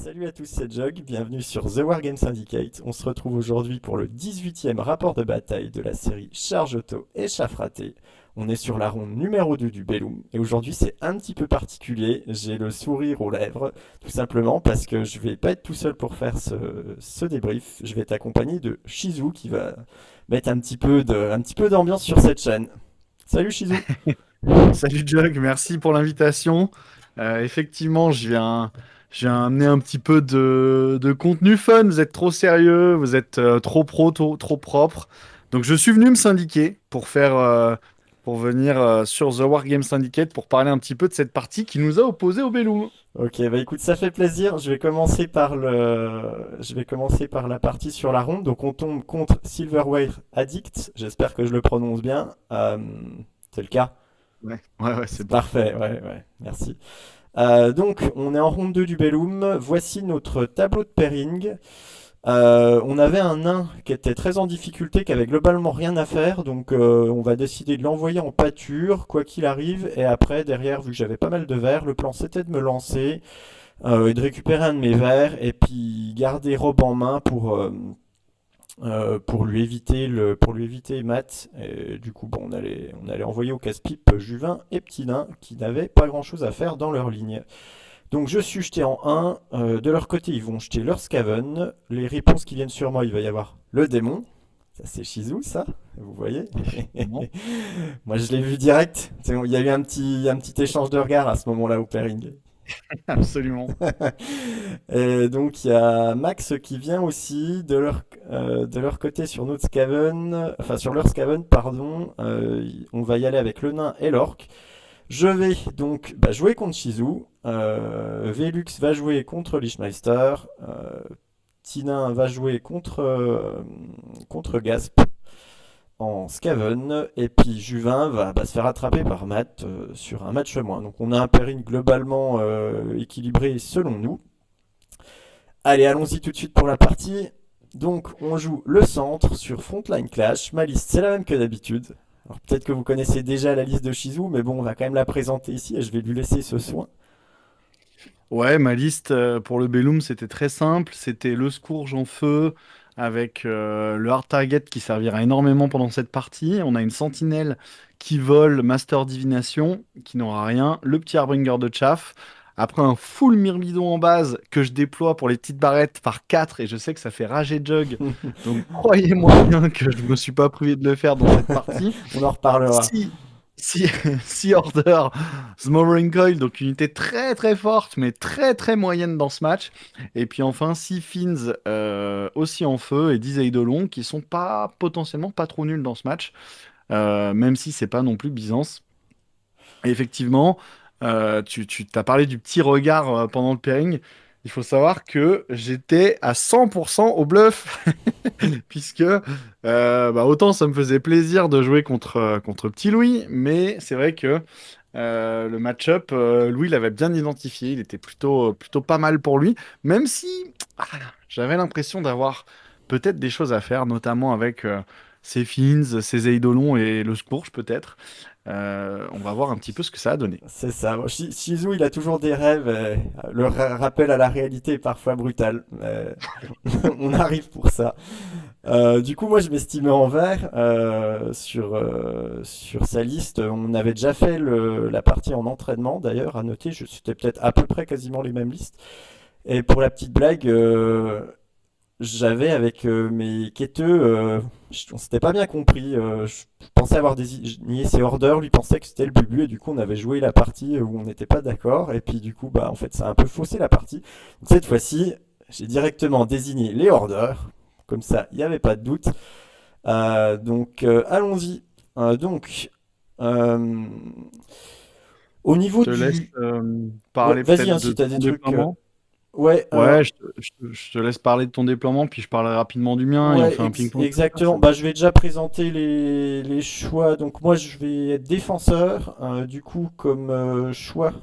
Salut à tous, c'est Jug, bienvenue sur The Wargame Syndicate. On se retrouve aujourd'hui pour le 18e rapport de bataille de la série Charge Auto et Chaff Raté. On est sur la ronde numéro 2 du Bellum et aujourd'hui c'est un petit peu particulier, j'ai le sourire aux lèvres, tout simplement parce que je vais pas être tout seul pour faire ce débrief, je vais être accompagné de Shizu qui va mettre un petit peu d'ambiance sur cette chaîne. Salut Shizu. Salut Jug, merci pour l'invitation. Effectivement, je viens amener un petit peu de contenu fun. Vous êtes trop sérieux, vous êtes trop pro, trop propre. Donc je suis venu me syndiquer pour venir sur The Wargame Syndicate pour parler un petit peu de cette partie qui nous a opposés au Belloum. Ok, bah écoute, ça fait plaisir. Je vais commencer par la partie sur la ronde. Donc on tombe contre Silverware Addict. J'espère que je le prononce bien. C'est le cas. Ouais, c'est C'est bon. parfait, ouais, ouais, merci. Donc on est en ronde 2 du Bellum. Voici notre tableau de pairing. On avait un nain qui était très en difficulté, qui avait globalement rien à faire, donc on va décider de l'envoyer en pâture, quoi qu'il arrive, et après, derrière, vu que j'avais pas mal de verres, le plan c'était de me lancer, et de récupérer un de mes verres, et puis garder Rob en main pour lui éviter Matt. Et du coup, bon, on allait envoyer au casse-pipe Juvin et Petit Nain, qui n'avaient pas grand-chose à faire dans leur ligne. Donc je suis jeté en 1. De leur côté, ils vont jeter leur Skaven. Les réponses qui viennent sur moi, il va y avoir le démon. Ça, c'est Shizu, ça. Vous voyez. Effectivement. Moi, je l'ai vu direct. Il y a eu un petit échange de regards à ce moment-là au pairing. Absolument. Et donc, il y a Max qui vient aussi de leur côté sur notre Skaven. Enfin, sur leur Skaven, pardon. On va y aller avec le nain et l'orc. Je vais donc jouer contre Shizu. Velux va jouer contre Lichmeister. Tina va jouer contre Gasp en Skaven. Et puis Juvin va se faire attraper par Matt sur un match moins. Donc on a un pairing globalement équilibré selon nous. Allez, allons-y tout de suite pour la partie. Donc on joue le centre sur Frontline Clash. Ma liste c'est la même que d'habitude. Alors peut-être que vous connaissez déjà la liste de Shizu, mais bon, on va quand même la présenter ici et je vais lui laisser ce soin. Ouais, ma liste pour le Bellum, c'était très simple. C'était le Scourge en feu avec le hard target qui servira énormément pendant cette partie. On a une sentinelle qui vole Master Divination, qui n'aura rien. Le petit Harbinger de chaff. Après un full myrmidon en base que je déploie pour les petites barrettes par 4 et je sais que ça fait rager Jug. Donc croyez-moi bien que je me suis pas privé de le faire dans cette partie. On en reparlera. Si, si, si Order, Smothering Coil, donc une unité très très forte, mais très très moyenne dans ce match. Et puis enfin, 6 Fins aussi en feu et 10 Eidolon qui sont pas potentiellement pas trop nuls dans ce match, même si c'est pas non plus Byzance. Et effectivement, tu t'as parlé du petit regard pendant le pairing. Il faut savoir que j'étais à 100% au bluff, puisque autant ça me faisait plaisir de jouer contre Petit Louis, mais c'est vrai que le match-up, Louis l'avait bien identifié, il était plutôt pas mal pour lui, même si ah, j'avais l'impression d'avoir peut-être des choses à faire, notamment avec ses Fins, ses Eidolons et le Scourge peut-être. On va voir un petit peu ce que ça a donné. C'est ça. Bon, Shizu, il a toujours des rêves. Le rappel à la réalité est parfois brutal. On arrive pour ça. Du coup, moi, je m'estimais en vert sur sa liste. On avait déjà fait la partie en entraînement, d'ailleurs, à noter. C'était peut-être à peu près quasiment les mêmes listes. Et pour la petite blague, j'avais avec mes quêteux, on s'était pas bien compris. Je pensais avoir désigné ses orders, lui pensait que c'était le bubu, et du coup on avait joué la partie où on n'était pas d'accord, et puis du coup en fait ça a un peu faussé la partie. Donc, cette fois-ci, j'ai directement désigné les orders, comme ça il n'y avait pas de doute. Allons-y. Donc euh, au Je niveau te laisse du... Ouais, parler vas-y peut-être hein, de si tu as des ton trucs... déploiement. Ouais, Ouais, je te laisse parler de ton déploiement, puis je parlerai rapidement du mien et on ouais, fait un ping-pong comme ça. exactement. Bah, je vais déjà présenter les choix. Donc moi, je vais être défenseur. Du coup, comme choix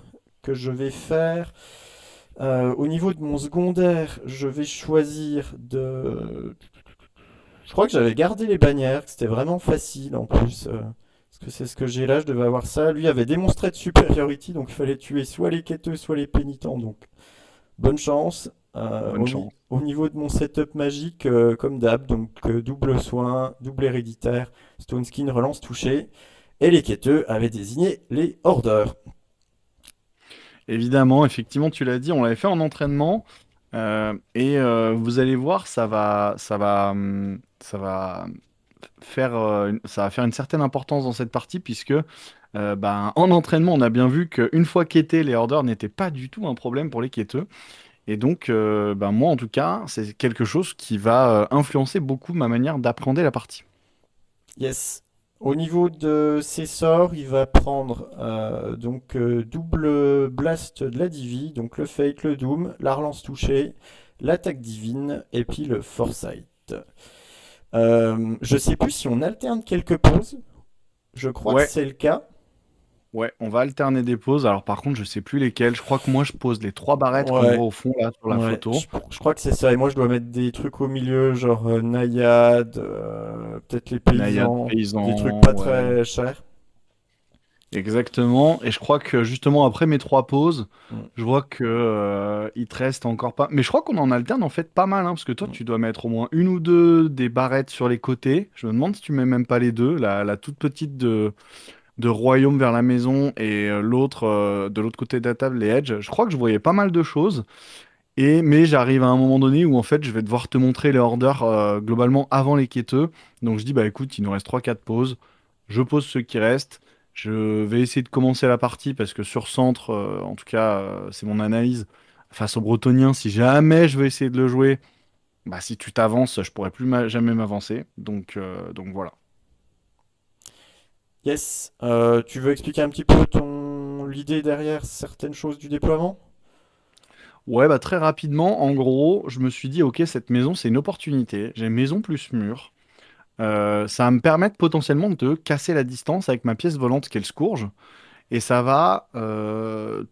que je vais faire, au niveau de mon secondaire, je vais choisir de... Je crois que j'avais gardé les bannières, que c'était vraiment facile en plus. Parce que c'est ce que j'ai là, je devais avoir ça. Lui avait démonstré de superiority, donc il fallait tuer soit les quêteux, soit les pénitents. Donc bonne chance. Bonne chance. Au niveau de mon setup magique, comme d'hab, donc double soin, double héréditaire, stone skin, relance touchée, et les quêteux avaient désigné les hordeurs. Évidemment, effectivement, tu l'as dit, on l'avait fait en entraînement. Vous allez voir, ça va faire, ça va faire une certaine importance dans cette partie, puisque ben, en entraînement, on a bien vu qu'une fois quêtés, les orders n'étaient pas du tout un problème pour les quêteux. Et donc, ben, moi, en tout cas, c'est quelque chose qui va influencer beaucoup ma manière d'appréhender la partie. Yes. Au niveau de ses sorts, il va prendre donc double blast de la divi, donc le fate, le doom, la relance touchée, l'attaque divine et puis le foresight. Je sais plus si on alterne quelques poses. Je crois que Ouais, c'est le cas. ouais, on va alterner des poses. Alors, par contre, je sais plus lesquelles. Je crois que moi, je pose les trois barrettes qu'on Ouais, voit au fond, là, sur la ouais. photo. Je crois que c'est ça. Et moi, je dois mettre des trucs au milieu, genre naïade, peut-être les Nayade, paysans, des trucs paysan, pas ouais. très chers. Exactement. Et je crois que justement après mes trois pauses, Mm, je vois que il te reste encore pas. Mais je crois qu'on en alterne en fait pas mal, hein, parce que toi mm. tu dois mettre au moins une ou deux des barrettes sur les côtés. Je me demande si tu mets même pas les deux, la toute petite de Royaume vers la maison et l'autre de l'autre côté de la table, les Edge. Je crois que je voyais pas mal de choses. Mais j'arrive à un moment donné où en fait je vais devoir te montrer les orders globalement avant les quêteux. Donc je dis bah écoute, il nous reste trois quatre pauses. Je pose ceux qui restent. Je vais essayer de commencer la partie parce que sur centre, en tout cas, c'est mon analyse. Face aux Bretoniens, si jamais je veux essayer de le jouer, bah si tu t'avances, je pourrais plus jamais m'avancer. Donc voilà. Yes. Tu veux expliquer un petit peu ton l'idée derrière certaines choses du déploiement? Ouais, bah très rapidement, en gros, je me suis dit, ok, cette maison, c'est une opportunité. J'ai maison plus mur. Ça va me permettre potentiellement de casser la distance avec ma pièce volante qui est le Scourge. Et ça va,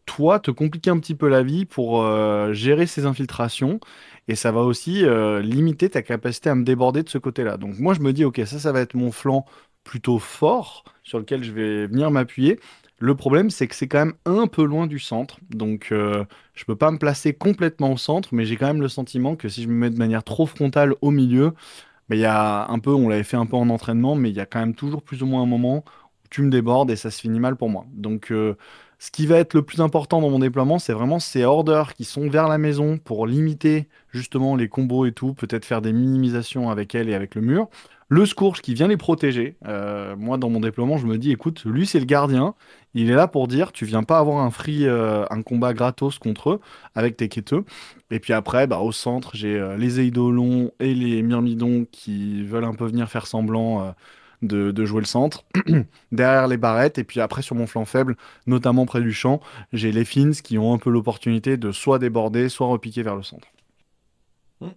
toi, te compliquer un petit peu la vie pour gérer ces infiltrations. Et ça va aussi limiter ta capacité à me déborder de ce côté-là. Donc moi, je me dis, ok, ça va être mon flanc plutôt fort sur lequel je vais venir m'appuyer. Le problème, c'est que c'est quand même un peu loin du centre. Donc je peux pas me placer complètement au centre, mais j'ai quand même le sentiment que si je me mets de manière trop frontale au milieu, mais il y a un peu, on l'avait fait un peu en entraînement, mais il y a quand même toujours plus ou moins un moment où tu me débordes et ça se finit mal pour moi. Donc, ce qui va être le plus important dans mon déploiement, c'est vraiment ces orders qui sont vers la maison pour limiter justement les combos et tout, peut-être faire des minimisations avec elle et avec le mur. Le Scourge qui vient les protéger. Moi, dans mon déploiement, je me dis, écoute, lui, c'est le gardien. Il est là pour dire, tu viens pas avoir un combat gratos contre eux avec tes quêteux. Et puis après, bah, au centre, j'ai les Eidolons et les Myrmidons qui veulent un peu venir faire semblant de jouer le centre. Derrière les barrettes, et puis après sur mon flanc faible, notamment près du champ, j'ai les Finns qui ont un peu l'opportunité de soit déborder, soit repiquer vers le centre. Hmm.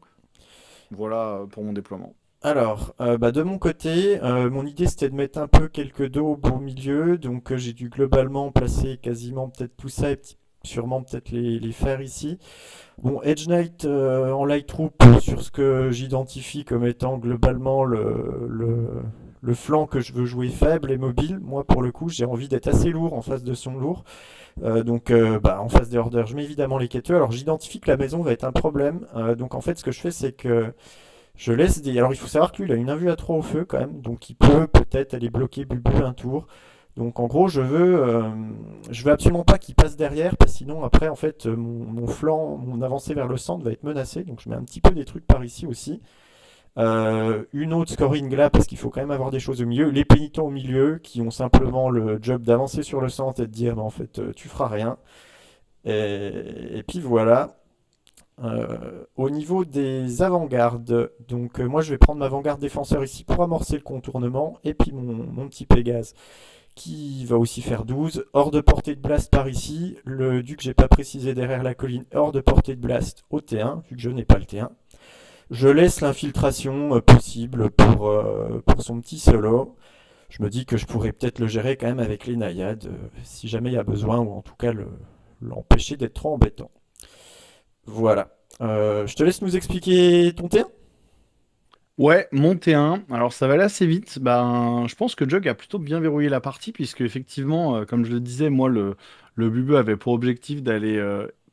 Voilà pour mon déploiement. Alors, bah, de mon côté, mon idée c'était de mettre un peu quelques dos au beau milieu, donc j'ai dû globalement placer quasiment peut-être tout ça et sûrement peut-être les faire ici. Bon, Edge Knight en light troop sur ce que j'identifie comme étant globalement le flanc que je veux jouer faible et mobile. Moi, pour le coup, j'ai envie d'être assez lourd en face de son lourd. Bah, en face des orders, je mets évidemment les quêteux. Alors, j'identifie que la maison va être un problème. Donc, en fait, ce que je fais, c'est que je laisse des. Alors, il faut savoir que lui, il a une invue à 3 au feu quand même. Donc, il peut peut-être aller bloquer Bubu un tour. Donc, en gros, je veux absolument pas qu'il passe derrière, parce que sinon, après, en fait, mon flanc, mon avancée vers le centre va être menacée. Donc, je mets un petit peu des trucs par ici aussi. Une autre scoring là, parce qu'il faut quand même avoir des choses au milieu. Les pénitents au milieu, qui ont simplement le job d'avancer sur le centre et de dire, bah, en fait, tu feras rien. Et puis voilà. Au niveau des avant-gardes, donc moi je vais prendre ma avant-garde défenseur ici pour amorcer le contournement, et puis mon petit Pégase qui va aussi faire 12. Hors de portée de blast par ici, le duc j'ai pas précisé derrière la colline, hors de portée de blast au T1, vu que je n'ai pas le T1. Je laisse l'infiltration possible pour son petit solo. Je me dis que je pourrais peut-être le gérer quand même avec les naïades, si jamais il y a besoin, ou en tout cas l'empêcher d'être trop embêtant. Voilà. Je te laisse nous expliquer ton T1. Ouais, mon T1. Alors ça va aller assez vite. Ben, je pense que Jug a plutôt bien verrouillé la partie, puisque effectivement, comme je le disais, moi, le Bubu avait pour objectif d'aller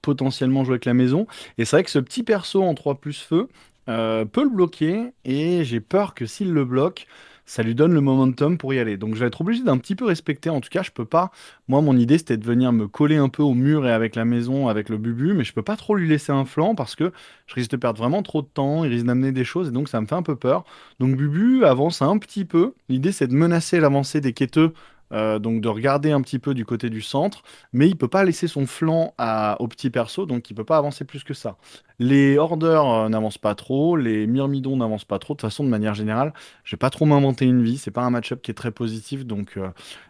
potentiellement jouer avec la maison. Et c'est vrai que ce petit perso en 3 plus feu peut le bloquer, et j'ai peur que s'il le bloque, ça lui donne le momentum pour y aller. Donc je vais être obligé d'un petit peu respecter. En tout cas, je peux pas. Moi, mon idée, c'était de venir me coller un peu au mur et avec la maison, avec le bubu, mais je peux pas trop lui laisser un flanc parce que je risque de perdre vraiment trop de temps, il risque d'amener des choses, et donc ça me fait un peu peur. Donc Bubu avance un petit peu. L'idée, c'est de menacer l'avancée des quêteux, donc de regarder un petit peu du côté du centre, mais il peut pas laisser son flanc au petit perso, donc il peut pas avancer plus que ça. Les Horders n'avancent pas trop, les Myrmidons n'avancent pas trop. De toute façon, de manière générale, je vais pas trop m'inventer une vie. C'est pas un match-up qui est très positif, donc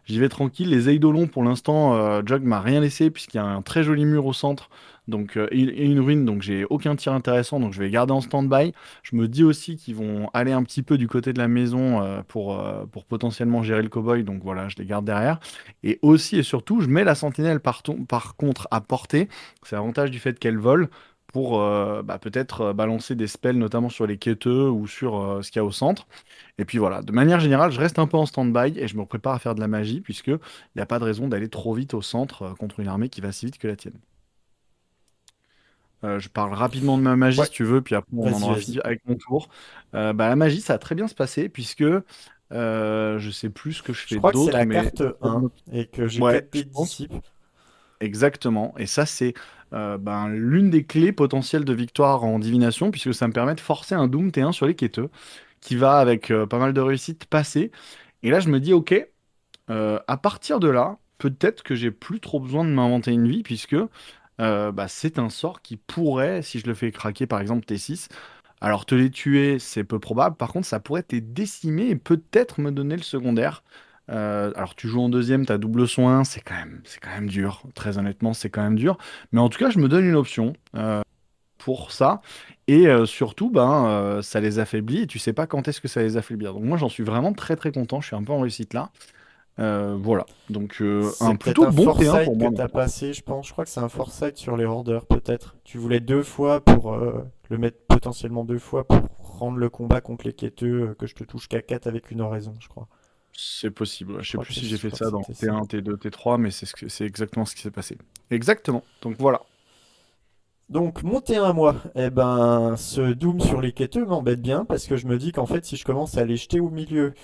j'y vais tranquille. Les Eidolons, pour l'instant, Jug m'a rien laissé puisqu'il y a un très joli mur au centre, donc et une ruine, donc j'ai aucun tir intéressant, donc je vais garder en stand-by. Je me dis aussi qu'ils vont aller un petit peu du côté de la maison pour potentiellement gérer le cowboy, donc voilà, je les garde derrière. Et aussi et surtout, je mets la sentinelle par contre à portée. C'est l'avantage du fait qu'elle vole pour peut-être balancer des spells, notamment sur les quêteux ou sur ce qu'il y a au centre. Et puis voilà, de manière générale, je reste un peu en stand-by et je me prépare à faire de la magie, puisque il n'y a pas de raison d'aller trop vite au centre contre une armée qui va si vite que la tienne. Je parle rapidement de ma magie Ouais, si tu veux, puis après on en vas-y, aura vas-y. fini avec mon tour. La magie, ça a très bien se passer, puisque je sais plus ce que je Je fais crois que c'est d'autre, la mais carte 1 et que j'ai ouais, 4 je dés de pense. disciple. Exactement. Et ça, c'est l'une des clés potentielles de victoire en divination, puisque ça me permet de forcer un Doom T1 sur les quêteux, qui va, avec pas mal de réussite, passer. Et là, je me dis, ok, à partir de là, peut-être que j'ai plus trop besoin de m'inventer une vie, puisque c'est un sort qui pourrait, si je le fais craquer par exemple T6, alors te les tuer, c'est peu probable. Par contre, ça pourrait te les décimer et peut-être me donner le secondaire. Alors tu joues en deuxième, t'as double soin, c'est quand même dur. Très honnêtement, c'est quand même dur. Mais en tout cas, je me donne une option pour ça. Et surtout, ça les affaiblit et tu sais pas quand est-ce que ça les affaiblir. Donc moi, j'en suis vraiment très très content. Je suis un peu en réussite là. Voilà. Donc C'est un peut-être plutôt un bon T1 foresight pour que moi t'as maintenant. passé, je pense. Je crois que c'est un foresight sur les hoarders, peut-être. Tu voulais 2 fois pour le mettre potentiellement 2 fois pour rendre le combat contre les quêteux, que je te touche qu'à 4 avec une oraison, je crois. C'est possible. Ouais. Je sais plus si j'ai Je fait crois que ça dans c'était ça. T1, T2, T3, mais c'est exactement ce qui s'est passé. Exactement. Donc voilà. Donc, monter un mois, eh ben, ce Doom sur les quêteux m'embête bien parce que je me dis qu'en fait, si je commence à les jeter au milieu,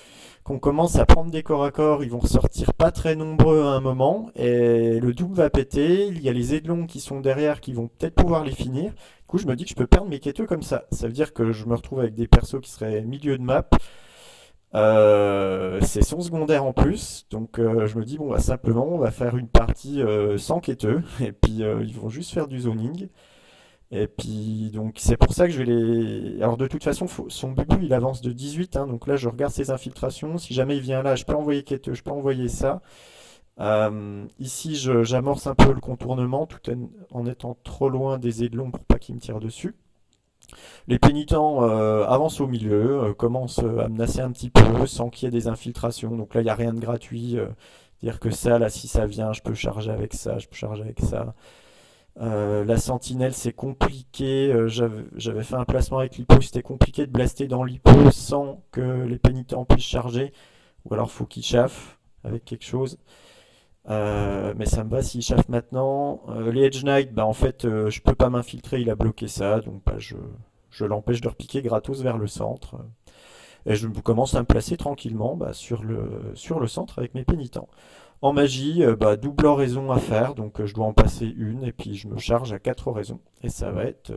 qu'on commence à prendre des corps à corps, ils vont ressortir pas très nombreux à un moment et le Doom va péter. Il y a les Aidelons qui sont derrière qui vont peut-être pouvoir les finir. Du coup, je me dis que je peux perdre mes quêteux comme ça. Ça veut dire que je me retrouve avec des persos qui seraient milieu de map. C'est son secondaire en plus, donc je me dis bon bah simplement on va faire une partie sans quêteux et puis ils vont juste faire du zoning. Et puis, donc, c'est pour ça que je vais les. Alors, de toute façon, son bubu, il avance de 18, hein, donc là, je regarde ses infiltrations. Si jamais il vient là, je peux envoyer quêteux, je peux envoyer ça. Ici, j'amorce un peu le contournement tout en étant trop loin des aidelons pour pas qu'ils me tirent dessus. Les pénitents avancent au milieu, commencent à menacer un petit peu sans qu'il y ait des infiltrations. Donc là, il n'y a rien de gratuit. Dire que ça, là, si ça vient, je peux charger avec ça, je peux charger avec ça. La sentinelle, c'est compliqué. J'avais fait un placement avec l'hippo, c'était compliqué de blaster dans l'hippo sans que les pénitents puissent charger. Ou alors faut qu'ils chaffent avec quelque chose. Mais ça me va s'il chauffe maintenant. Les Edge Knight, bah en fait, je peux pas m'infiltrer, il a bloqué ça, donc bah, je l'empêche de repiquer gratos vers le centre. Et je commence à me placer tranquillement bah, sur le centre avec mes pénitents. En magie, double oraison à faire, donc je dois en passer une, et puis je me charge à 4 oraisons. Et ça va être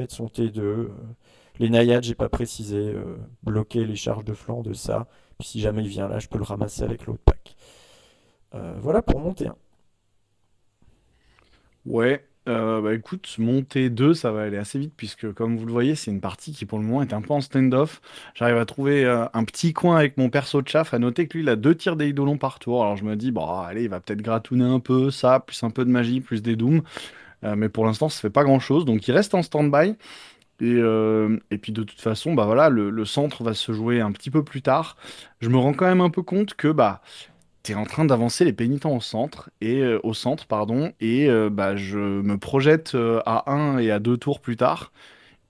son T2. Les naïades, j'ai pas précisé, bloquer les charges de flanc de ça. Puis si jamais il vient là, je peux le ramasser avec l'autre pack. Voilà pour mon T1. Ouais. Écoute, monter 2, ça va aller assez vite, puisque comme vous le voyez, c'est une partie qui pour le moment est un peu en stand-off. J'arrive à trouver un petit coin avec mon perso de chaff. À noter que lui, il a 2 tirs d'Eidolon par tour. Alors je me dis, bon, allez, il va peut-être gratouner un peu ça, plus un peu de magie, plus des dooms. Mais pour l'instant, ça fait pas grand-chose. Donc il reste en stand-by. Et puis de toute façon, bah voilà, le centre va se jouer un petit peu plus tard. Je me rends quand même un peu compte que t'es en train d'avancer les pénitents au centre, pardon, et je me projette à 1 et à 2 tours plus tard.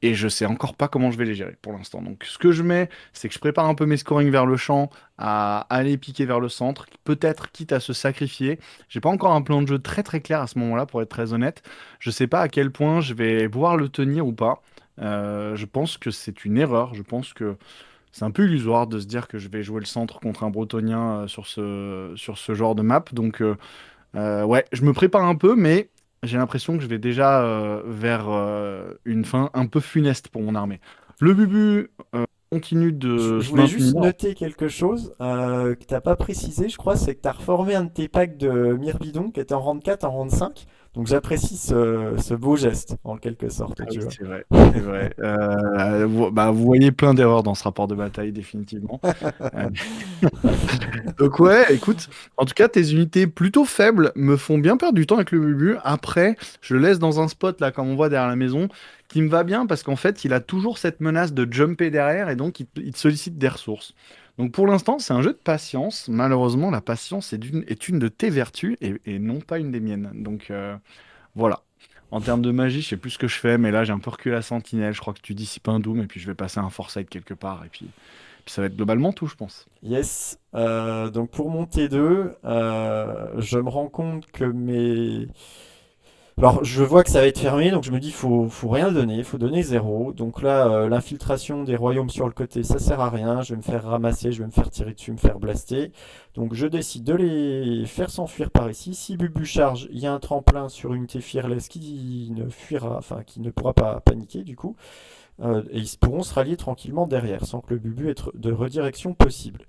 et je sais encore pas comment je vais les gérer pour l'instant. Donc ce que je mets, c'est que je prépare un peu mes scorings vers le champ, à aller piquer vers le centre, peut-être quitte à se sacrifier. J'ai pas encore un plan de jeu très très clair à ce moment-là, pour être très honnête. Je sais pas à quel point je vais pouvoir le tenir ou pas. Je pense que c'est une erreur. Je pense que c'est un peu illusoire de se dire que je vais jouer le centre contre un Bretonien sur ce genre de map. Donc ouais, je me prépare un peu, mais j'ai l'impression que je vais déjà vers une fin un peu funeste pour mon armée. Le Bubu continue de Je se voulais juste maintenir. noter quelque chose que t'as pas précisé, je crois, c'est que t'as reformé un de tes packs de Myrmidon qui était en rang 4 en rang 5. Donc j'apprécie ce beau geste, en quelque sorte, Ah oui, tu vois. c'est vrai, c'est vrai. Vous voyez plein d'erreurs dans ce rapport de bataille, définitivement. Euh, Donc ouais, écoute, en tout cas, tes unités plutôt faibles me font bien perdre du temps avec le Bubu. Après, je le laisse dans un spot, là, comme on voit derrière la maison, qui me va bien parce qu'en fait, il a toujours cette menace de jumper derrière et donc il te sollicite des ressources. Donc pour l'instant, c'est un jeu de patience. Malheureusement, la patience est une de tes vertus et non pas une des miennes. Donc voilà. En termes de magie, je sais plus ce que je fais, mais là, j'ai un peu reculé la sentinelle. Je crois que tu dissipes un doom et puis je vais passer un foresight quelque part. Et puis ça va être globalement tout, je pense. Yes. Donc pour mon T2, je me rends compte que mes... Alors je vois que ça va être fermé, donc je me dis faut rien donner, faut donner zéro. Donc là, l'infiltration des royaumes sur le côté, ça sert à rien. Je vais me faire ramasser, je vais me faire tirer dessus, me faire blaster. Donc je décide de les faire s'enfuir par ici. Si Bubu charge, il y a un tremplin sur une unité fearless qui ne fuira, enfin qui ne pourra pas paniquer du coup. Et ils pourront se rallier tranquillement derrière, sans que le Bubu ait de redirection possible.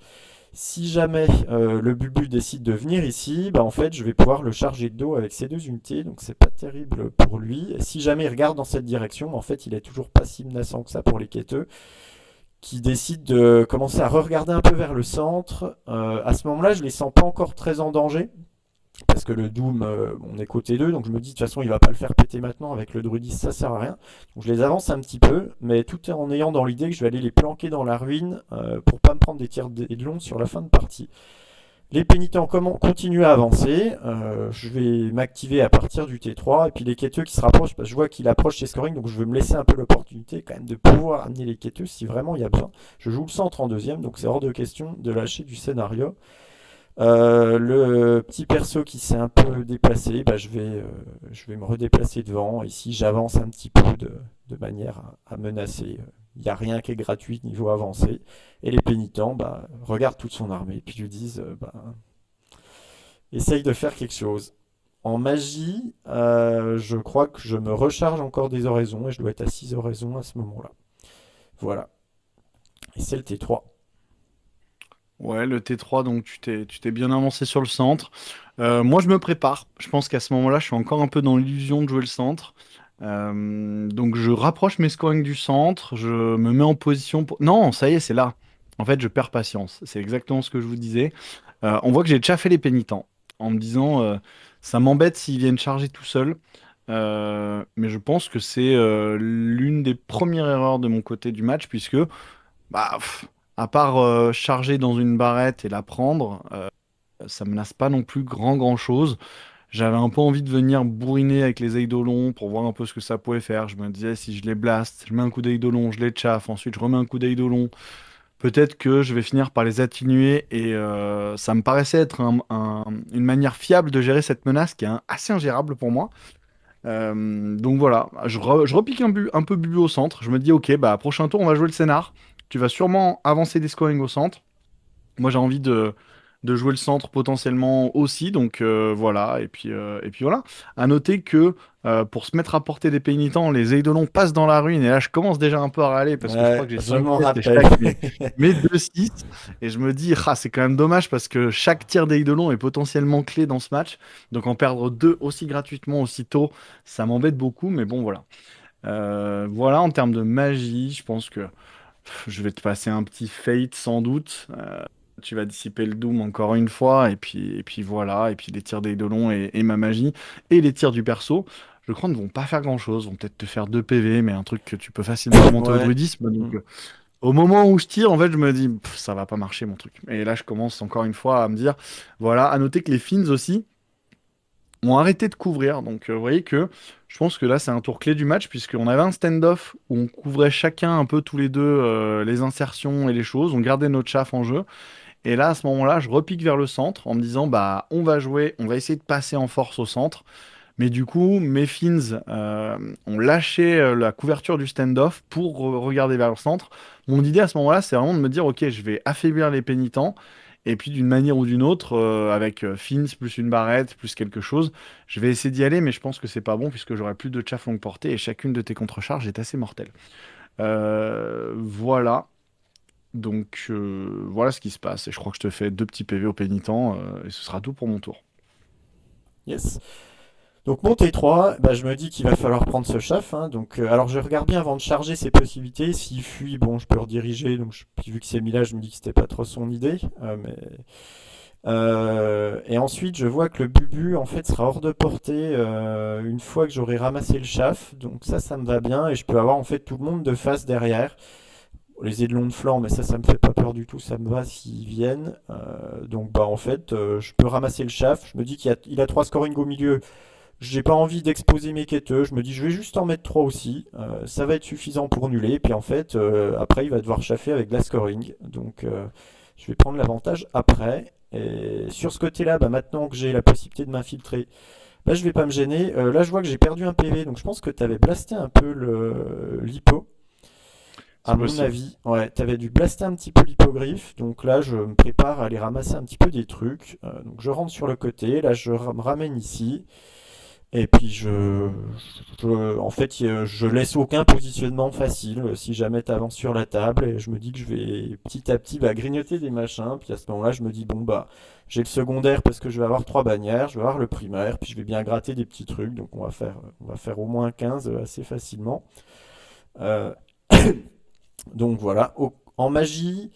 Si jamais le Bubu décide de venir ici, bah en fait je vais pouvoir le charger de dos avec ces deux unités, donc c'est pas terrible pour lui. Et si jamais il regarde dans cette direction, en fait il est toujours pas si menaçant que ça pour les quêteux, qui décident de commencer à re-regarder un peu vers le centre. À ce moment-là, je les sens pas encore très en danger, parce que le Doom, on est côté 2, donc je me dis de toute façon il va pas le faire péter maintenant avec le druidisme, ça sert à rien. Donc je les avance un petit peu, mais tout en ayant dans l'idée que je vais aller les planquer dans la ruine pour pas me prendre des tirs de long sur la fin de partie. Les pénitents continuent à avancer, je vais m'activer à partir du T3, et puis les quêteux qui se rapprochent, parce que je vois qu'il approche ses scoring, donc je vais me laisser un peu l'opportunité quand même de pouvoir amener les quêteux si vraiment il y a besoin. Je joue le centre en deuxième, donc c'est hors de question de lâcher du scénario. Le petit perso qui s'est un peu déplacé, bah, je vais me redéplacer devant. Ici, j'avance un petit peu de manière à menacer. Il n'y a rien qui est gratuit niveau avancé. Et les pénitents bah, regardent toute son armée et puis lui disent bah, essaye de faire quelque chose. En magie, je crois que je me recharge encore des oraisons et je dois être à 6 oraisons à ce moment-là. Voilà. Et c'est le T3. Ouais, le T3, donc tu t'es bien avancé sur le centre. Moi, je me prépare. Je pense qu'à ce moment-là, je suis encore un peu dans l'illusion de jouer le centre. Donc, je rapproche mes scorings du centre. Je me mets en position pour... Non, ça y est, c'est là. En fait, je perds patience. C'est exactement ce que je vous disais. On voit que j'ai déjà fait les pénitents en me disant, ça m'embête s'ils viennent charger tout seuls. Mais je pense que c'est l'une des premières erreurs de mon côté du match, puisque bah, à part charger dans une barrette et la prendre, ça menace pas non plus grand chose. J'avais un peu envie de venir bourriner avec les eidolons pour voir un peu ce que ça pouvait faire. Je me disais, si je les blast, je mets un coup d'eidolon, je les chauffe, ensuite je remets un coup d'eidolon. Peut-être que je vais finir par les atténuer et ça me paraissait être une manière fiable de gérer cette menace qui est assez ingérable pour moi. Donc voilà, je repique un peu Bubu au centre. Je me dis, ok, bah prochain tour, on va jouer le scénar. Tu vas sûrement avancer des scoring au centre. Moi, j'ai envie de jouer le centre potentiellement aussi, donc voilà. Et puis voilà. À noter que pour se mettre à portée des pénitents, les Eidolons passent dans la ruine. Et là, je commence déjà un peu à râler parce que je crois Ouais, que j'ai je 5 m'en pièces et rappelle. chaque mes 2-6. Et je me dis, ah, c'est quand même dommage parce que chaque tir d'Eidolon est potentiellement clé dans ce match. Donc en perdre deux aussi gratuitement, aussitôt, ça m'embête beaucoup. Mais bon, voilà. Voilà, en termes de magie, je pense que je vais te passer un petit Fate sans doute. Tu vas dissiper le Doom encore une fois, et puis voilà, et puis les tirs d'Eidolon et ma magie, et les tirs du perso, je crois ne vont pas faire grand-chose, vont peut-être te faire 2 PV, mais un truc que tu peux facilement remonter au Ouais. druidisme. Donc Mm. au moment où je tire, en fait, je me dis, ça va pas marcher mon truc. Et là, je commence encore une fois à me dire, voilà, à noter que les Finns aussi, ont arrêté de couvrir. Donc, vous voyez que je pense que là, c'est un tour clé du match, puisqu'on avait un stand-off où on couvrait chacun un peu tous les deux les insertions et les choses. On gardait notre chaff en jeu. Et là, à ce moment-là, je repique vers le centre en me disant, bah, on va jouer, on va essayer de passer en force au centre. Mais du coup, mes fins ont lâché la couverture du stand-off pour regarder vers le centre. Mon idée à ce moment-là, c'est vraiment de me dire, ok, je vais affaiblir les pénitents. Et puis d'une manière ou d'une autre, avec fins plus une barrette, plus quelque chose, je vais essayer d'y aller, mais je pense que c'est pas bon puisque j'aurai plus de chaff longue portée et chacune de tes contre-charges est assez mortelle. Voilà. Donc voilà ce qui se passe. Et je crois que je te fais deux petits PV au pénitent et ce sera tout pour mon tour. Yes. Donc mon T3, bah, je me dis qu'il va falloir prendre ce chaff, hein. Donc, alors je regarde bien avant de charger ses possibilités. S'il fuit, bon, je peux rediriger. Donc puis vu que c'est mis là, je me dis que c'était pas trop son idée. Et ensuite, je vois que le bubu en fait sera hors de portée une fois que j'aurai ramassé le chaff. Donc ça me va bien et je peux avoir en fait tout le monde de face derrière. Les aidelons de flanc, mais ça me fait pas peur du tout, ça me va s'ils viennent. Donc bah en fait, je peux ramasser le chaff. Je me dis qu'il a 3 scoring au milieu. J'ai pas envie d'exposer mes quêteux. Je me dis je vais juste en mettre 3 aussi. Ça va être suffisant pour nuller. Puis en fait, après il va devoir chaffer avec de la scoring. Donc je vais prendre l'avantage après. Et sur ce côté-là, bah, maintenant que j'ai la possibilité de m'infiltrer, bah, je vais pas me gêner. Là je vois que j'ai perdu un PV, donc je pense que tu avais blasté un peu l'hippo. À C'est mon possible. avis, ouais, t'avais dû blaster un petit peu l'hippogriffe, donc là je me prépare à aller ramasser un petit peu des trucs. Donc je rentre sur le côté, là je me ramène ici, et puis en fait, je laisse aucun positionnement facile si jamais t'avances sur la table, et je me dis que je vais petit à petit bah, grignoter des machins, puis à ce moment-là je me dis bon bah j'ai le secondaire parce que je vais avoir 3 bannières, je vais avoir le primaire, puis je vais bien gratter des petits trucs, donc on va faire au moins 15 assez facilement. Euh, donc voilà, en magie,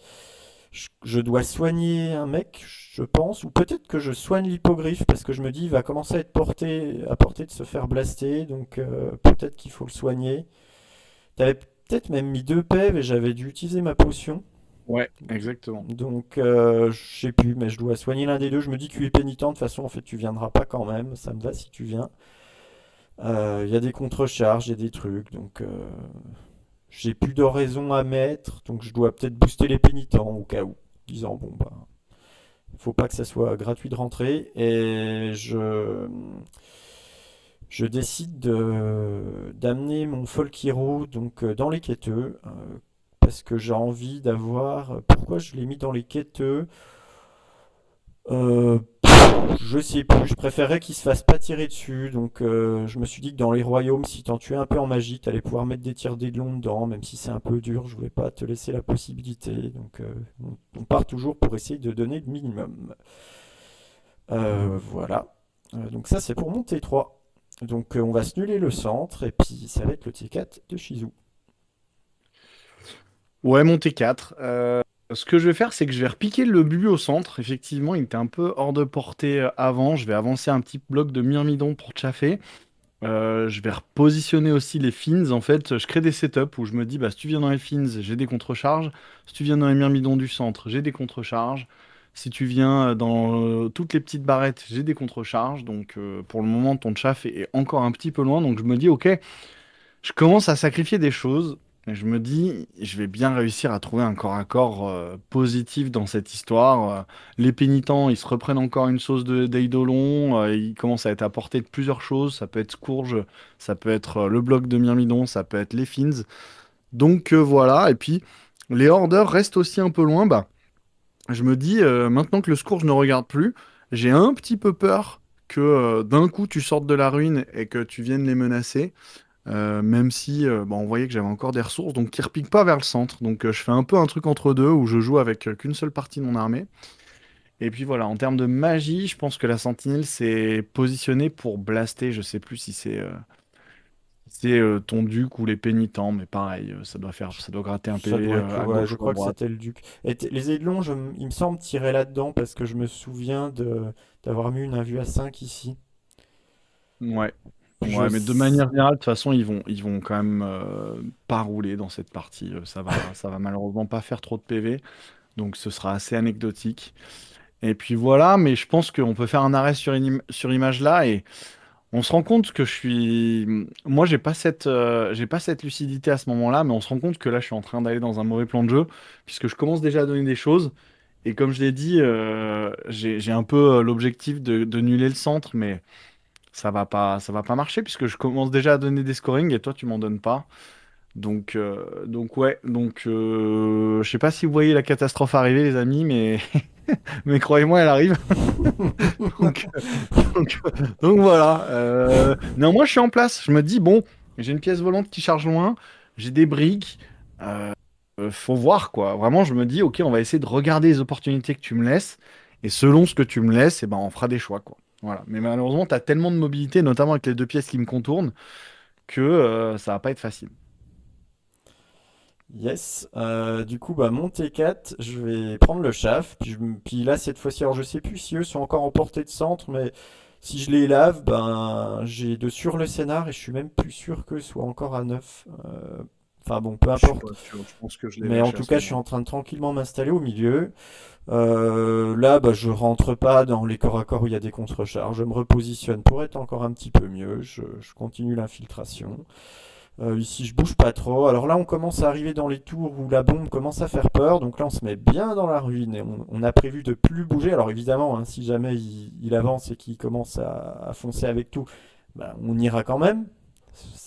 je dois soigner un mec, je pense, ou peut-être que je soigne l'hippogriffe parce que je me dis il va commencer à portée de se faire blaster, donc peut-être qu'il faut le soigner. T'avais peut-être même mis 2 PEV et j'avais dû utiliser ma potion. Ouais, exactement. Donc je sais plus, mais je dois soigner l'un des deux. Je me dis que tu es pénitent, de toute façon en fait tu viendras pas quand même, ça me va si tu viens. Il y a des contre-charges, il y a des trucs, donc j'ai plus de raison à mettre, donc je dois peut-être booster les pénitents au cas où, disant bon bah faut pas que ça soit gratuit de rentrer et je décide d'amener mon folk hero donc dans les quêteux parce que j'ai envie d'avoir pourquoi je l'ai mis dans les quêteux. euh, je sais plus, je préférais qu'il se fasse pas tirer dessus, donc je me suis dit que dans les royaumes, si t'en tuais un peu en magie, t'allais pouvoir mettre des tirs des longs dedans, même si c'est un peu dur, je voulais pas te laisser la possibilité, donc on part toujours pour essayer de donner le minimum. Voilà, donc ça c'est pour mon T3. Donc on va se nuller le centre, et puis ça va être le T4 de Shizu. Ouais, mon T4. Ce que je vais faire, c'est que je vais repiquer le bubu au centre. Effectivement, il était un peu hors de portée avant. Je vais avancer un petit bloc de myrmidon pour chaffer. Je vais repositionner aussi les fins. En fait, je crée des setups où je me dis, bah, si tu viens dans les fins, j'ai des contre-charges. Si tu viens dans les myrmidons du centre, j'ai des contre-charges. Si tu viens dans toutes les petites barrettes, j'ai des contre-charges. Donc, pour le moment, ton chaff est encore un petit peu loin. Donc, je me dis, ok, je commence à sacrifier des choses. Et je me dis, je vais bien réussir à trouver un corps à corps positif dans cette histoire. Les pénitents, ils se reprennent encore une sauce d'Eidolon. Ils commencent à être apportés de plusieurs choses. Ça peut être Courge, ça peut être le bloc de Myrmidon, ça peut être les Fins. Donc voilà. Et puis, les Hordeurs restent aussi un peu loin. Bah, je me dis, maintenant que le Scourge ne regarde plus, j'ai un petit peu peur que d'un coup tu sortes de la ruine et que tu viennes les menacer. Même si bah, on voyait que j'avais encore des ressources, donc qui repique pas vers le centre. Donc je fais un peu un truc entre deux où je joue avec qu'une seule partie de mon armée. Et puis voilà, en termes de magie, je pense que la sentinelle s'est positionnée pour blaster. Je sais plus si c'est ton duc ou les pénitents, mais pareil, ça doit gratter un Ça PV doit être, à ouais, je gauche ou à crois que droite. c'était le duc. Et les aidelons, il me semble tirer là-dedans parce que je me souviens d'avoir mis une invue à 5 ici. Ouais. Je, Ouais, mais de manière générale, de toute façon, ils vont quand même pas rouler dans cette partie. Ça va malheureusement pas faire trop de PV, donc ce sera assez anecdotique. Et puis voilà, mais je pense qu'on peut faire un arrêt sur image là et on se rend compte que je suis. Moi, j'ai pas cette lucidité à ce moment-là, mais on se rend compte que là, je suis en train d'aller dans un mauvais plan de jeu, puisque je commence déjà à donner des choses. Et comme je l'ai dit, j'ai un peu l'objectif de nuller le centre, mais ça va pas marcher, puisque je commence déjà à donner des scorings et toi, tu m'en donnes pas. Donc ouais, je sais pas si vous voyez la catastrophe arriver, les amis, mais, mais croyez-moi, elle arrive. Donc, donc, donc voilà. Néanmoins, je suis en place. Je me dis, bon, j'ai une pièce volante qui charge loin, j'ai des briques. euh, Faut voir, quoi. Vraiment, je me dis, ok, on va essayer de regarder les opportunités que tu me laisses. Et selon ce que tu me laisses, eh ben, on fera des choix, quoi. Voilà. Mais malheureusement, tu as tellement de mobilité, notamment avec les deux pièces qui me contournent, que ça va pas être facile. Yes. Du coup, bah, mon T4, je vais prendre le chaf. Puis là, cette fois-ci, alors je sais plus si eux sont encore en portée de centre, mais si je les lave, ben, j'ai de sur le scénar et je suis même plus sûr qu'eux soient encore à 9. Enfin bon, peu Je suis importe. pas sûr. Je pense que je l'ai Mais en lâché à tout ce cas, je suis moment-là. en train de tranquillement m'installer au milieu. Là, bah, je rentre pas dans les corps à corps où il y a des contre-charges. Je me repositionne pour être encore un petit peu mieux. Je continue l'infiltration. Ici, je bouge pas trop. Alors là, on commence à arriver dans les tours où la bombe commence à faire peur. Donc là, on se met bien dans la ruine et on a prévu de plus bouger. Alors évidemment, hein, si jamais il avance et qu'il commence à foncer avec tout, bah, on ira quand même.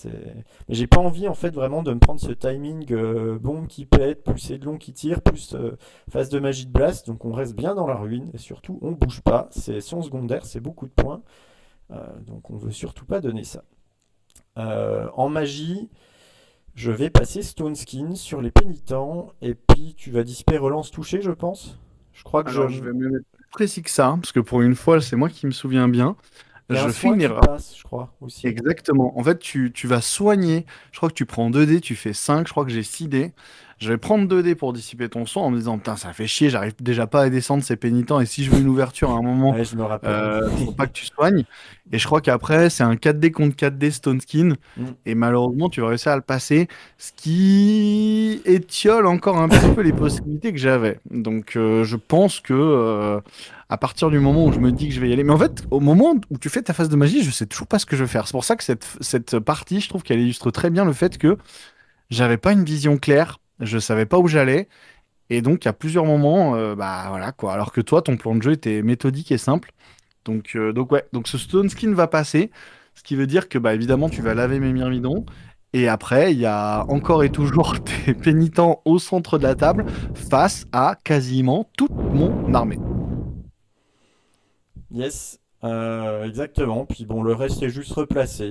Mais j'ai pas envie en fait vraiment de me prendre ce timing bombe qui pète, plus Aiglon qui tire, plus phase de magie de blast. Donc on reste bien dans la ruine et surtout on bouge pas. C'est son secondaire, c'est beaucoup de points. Donc on veut surtout pas donner ça. En magie, je vais passer Stone Skin sur les pénitents et puis tu vas dissiper relance touchée, je pense. Je crois que je. Alors, je vais me mettre plus précis que ça, parce que pour une fois, c'est moi qui me souviens bien. Il y a un Je fais soin une qui erreur. passe, je crois aussi. Exactement. En fait, tu vas soigner. Je crois que tu prends 2 dés, tu fais 5. Je crois que j'ai 6 dés. Je vais prendre 2 dés pour dissiper ton soin en me disant, putain, ça fait chier, j'arrive déjà pas à descendre ces pénitents. Et si je veux une ouverture à un moment, Ouais, je me rappelle. faut pas que tu soignes. Et je crois qu'après, c'est un 4 dés contre 4 dés Stone Skin. Mm. Et malheureusement, tu vas réussir à le passer. Ce qui étiole encore un petit peu les possibilités que j'avais. Donc, je pense que à partir du moment où je me dis que je vais y aller. Mais en fait, au moment où tu fais ta phase de magie, je sais toujours pas ce que je vais faire. C'est pour ça que cette partie, je trouve qu'elle illustre très bien le fait que j'avais pas une vision claire, je savais pas où j'allais, et donc à plusieurs moments, bah voilà quoi. Alors que toi, ton plan de jeu était méthodique et simple. Donc ouais, donc ce Stone Skin va passer, ce qui veut dire que bah évidemment tu vas laver mes myrmidons. Et après, il y a encore et toujours tes pénitents au centre de la table face à quasiment toute mon armée. Yes, exactement. Puis bon, le reste est juste replacé.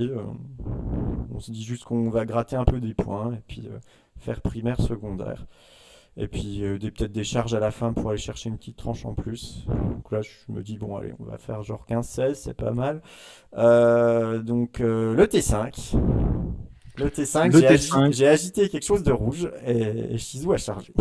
On se dit juste qu'on va gratter un peu des points et puis faire primaire, secondaire. Et puis peut-être des charges à la fin pour aller chercher une petite tranche en plus. Donc là, je me dis, bon, allez, on va faire genre 15-16, c'est pas mal. Le T5. Le T5, Le T5. j'ai agité quelque chose de rouge et Shizou a chargé.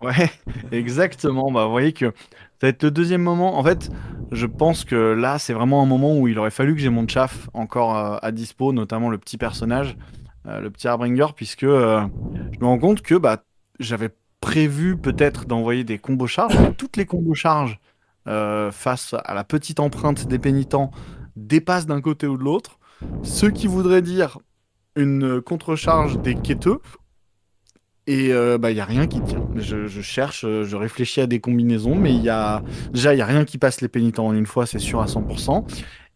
Ouais, exactement. Bah, vous voyez que ça va être le deuxième moment. En fait, je pense que là, c'est vraiment un moment où il aurait fallu que j'ai mon chaff encore à dispo, notamment le petit personnage, le petit Harbinger, puisque je me rends compte que bah, j'avais prévu peut-être d'envoyer des combos charges, mais toutes les combos charges face à la petite empreinte des pénitents dépassent d'un côté ou de l'autre, ce qui voudrait dire une contre-charge des quêteux. Et bah, il n'y a rien qui tient. Je cherche, je réfléchis à des combinaisons, mais déjà, il n'y a rien qui passe les pénitents en une fois, c'est sûr à 100%.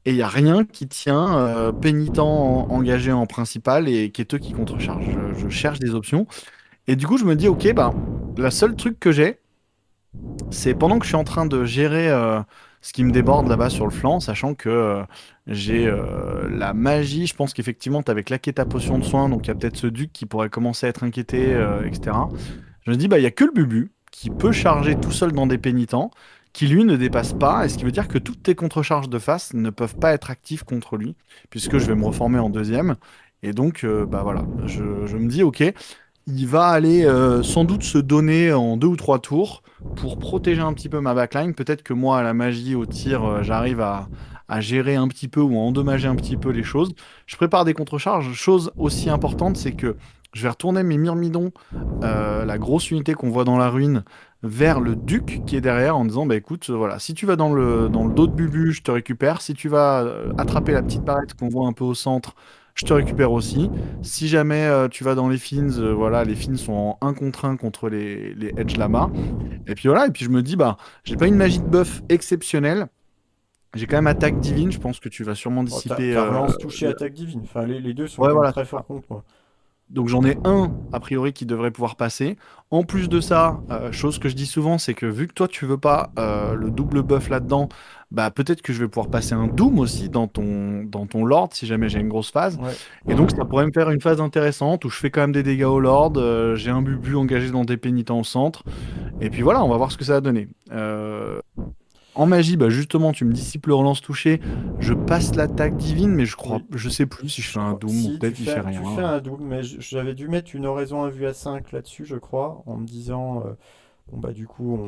Et il n'y a rien qui tient pénitent engagé en principal et quêteux qui contrecharge. Je cherche des options. Et du coup, je me dis, ok, bah, la seule truc que j'ai, c'est pendant que je suis en train de gérer ce qui me déborde là-bas sur le flanc, sachant que j'ai la magie, je pense qu'effectivement, tu avais claqué ta potion de soin, donc il y a peut-être ce duc qui pourrait commencer à être inquiété, etc. Je me dis, bah, il y a que le Bubu qui peut charger tout seul dans des pénitents, qui lui ne dépasse pas, et ce qui veut dire que toutes tes contre-charges de face ne peuvent pas être actives contre lui, puisque je vais me reformer en deuxième. Et donc, bah voilà, je me dis, ok, il va aller sans doute se donner en 2 ou 3 tours pour protéger un petit peu ma backline. Peut-être que moi, à la magie, au tir, j'arrive à gérer un petit peu ou à endommager un petit peu les choses. Je prépare des contre-charges. Chose aussi importante, c'est que je vais retourner mes myrmidons, la grosse unité qu'on voit dans la ruine, vers le duc qui est derrière en disant, bah écoute, voilà, si tu vas dans le dos de Bubu, je te récupère. Si tu vas attraper la petite barrette qu'on voit un peu au centre, je te récupère aussi. Si jamais tu vas dans les Finns, voilà, les Finns sont en 1 contre 1 contre les Edge Lama. Et puis voilà, et puis je me dis, bah, j'ai pas une magie de buff exceptionnelle. J'ai quand même attaque divine, je pense que tu vas sûrement Oh, t'as dissiper. t'as relance toucher attaque divine. Enfin, les deux sont Ouais, quand même voilà, très c'est ça. forts contre moi. Donc j'en ai un, a priori, qui devrait pouvoir passer. En plus de ça, chose que je dis souvent, c'est que vu que toi, tu veux pas le double buff là-dedans, bah peut-être que je vais pouvoir passer un Doom aussi dans ton Lord, si jamais j'ai une grosse phase. Ouais. Et donc ça pourrait me faire une phase intéressante, où je fais quand même des dégâts au Lord, j'ai un Bubu engagé dans des pénitents au centre. Et puis voilà, on va voir ce que ça va donner. En magie, bah justement, tu me dissipes le relance touché, je passe l'attaque divine, mais Oui. je sais plus si je Je fais un crois. Doom ou Si, peut-être il fait rien. tu fais un double, mais j'avais dû mettre une oraison 1 vue à 5 là-dessus, je crois, en me disant, bon bah du coup,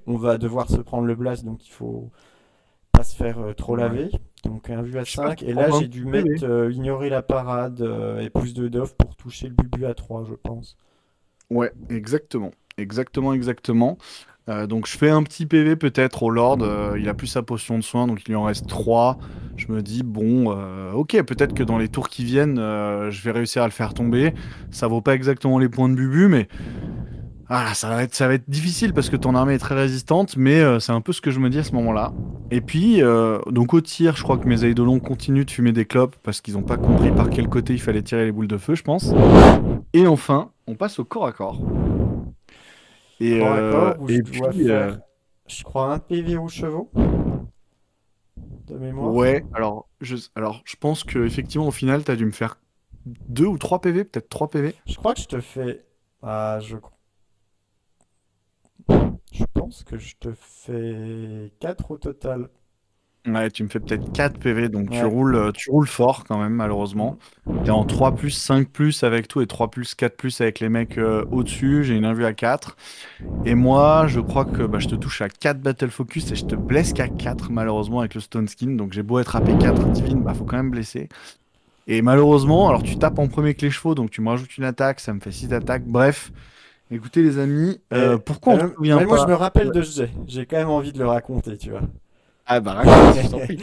on va devoir se prendre le blast, donc il faut pas se faire trop Ouais. laver. Donc un vue à Je sais pas, 5. ça Et prend là, un j'ai petit dû PV. mettre ignorer la parade et plus de doff pour toucher le bubu à 3, je pense. Ouais, exactement. Exactement, exactement. Donc je fais un petit PV peut-être au Lord. Il a plus sa potion de soin, donc il lui en reste 3. Je me dis, bon, ok, peut-être que dans les tours qui viennent, je vais réussir à le faire tomber. Ça vaut pas exactement les points de Bubu, mais ça va être difficile parce que ton armée est très résistante, mais c'est un peu ce que je me dis à ce moment-là. Et puis, donc au tir, je crois que mes Eidolons continuent de fumer des clopes parce qu'ils n'ont pas compris par quel côté il fallait tirer les boules de feu, je pense. Et enfin, on passe au corps à corps. Et, Corps à euh, corps, où je et dois puis, faire, je crois, un PV aux chevaux, de mémoire. ouais, alors je pense que effectivement au final, tu as dû me faire 2 ou 3 PV, peut-être 3 PV. Je crois que je te fais. Ah, je pense que je te fais 4 au total. Ouais, tu me fais peut-être 4 PV, donc tu Ouais. roules, euh, tu roules fort quand même, malheureusement. Mm. T'es en 3 plus, 5 plus avec tout et 3 plus, 4 plus avec les mecs au-dessus. J'ai une invue à 4. Et moi, je crois que bah, je te touche à 4 Battle Focus et je te blesse qu'à 4 malheureusement avec le Stone Skin. Donc j'ai beau être AP 4 divine, bah faut quand même blesser. Et malheureusement, alors tu tapes en premier que les chevaux, donc tu me rajoutes une attaque, ça me fait 6 attaques. Bref, écoutez les amis, pourquoi on se souvient Mais moi, je pas? me rappelle Ouais. de ce jet. J'ai quand même envie de le raconter, tu vois. Ah bah raconte, je t'en prie.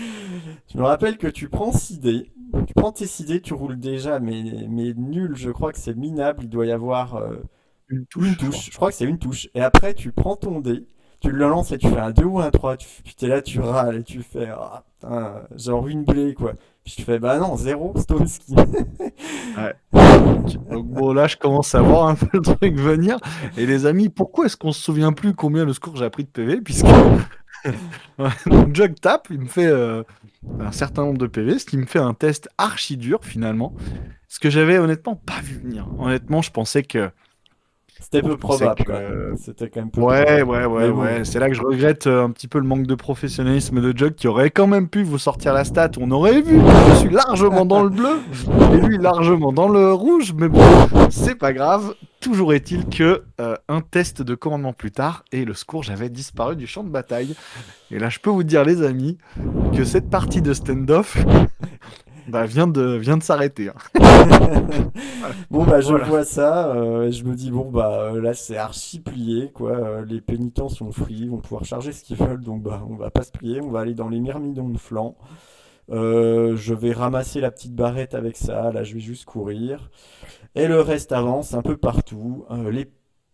Je me rappelle que tu prends 6 dés. Tu prends tes 6 dés, tu roules déjà, mais nul, je crois que c'est minable. Il doit y avoir Une une touche, je crois. touche. Je crois que c'est une touche. Et après, tu prends ton dé, tu le lances et tu fais un 2 ou un 3. Puis t'es là, tu râles et tu fais ah, putain, genre une blé, quoi. Puis tu fais bah non, zéro Stone Skin. Ouais. Donc bon, là, je commence à voir un peu le truc venir. Et les amis, pourquoi est-ce qu'on se souvient plus combien le score j'ai pris de PV? Puisque donc Jug tape, il me fait un certain nombre de PV, ce qui me fait un test archi dur finalement. Ce que j'avais honnêtement pas vu venir. Honnêtement, C'était je peu pensais probable, quoi. que C'était quand même peu ouais, probable. ouais, ouais, Mais bon. ouais. C'est là que je regrette un petit peu le manque de professionnalisme de Jug qui aurait quand même pu vous sortir la stat. On aurait vu que je suis largement dans le bleu et lui largement dans le rouge. Mais bon, c'est pas grave. Toujours est-il que un test de commandement plus tard et le secours, j'avais disparu du champ de bataille. Et là, je peux vous dire, les amis, que cette partie de stand-off bah, vient de s'arrêter, hein. Bon bah je Voilà. vois ça, et je me dis bon bah là c'est archi plié quoi, les pénitents sont free, ils vont pouvoir charger ce qu'ils veulent donc bah on va pas se plier, on va aller dans les myrmidons de flanc. Je vais ramasser la petite barrette avec ça, là je vais juste courir. Et le reste avance un peu partout.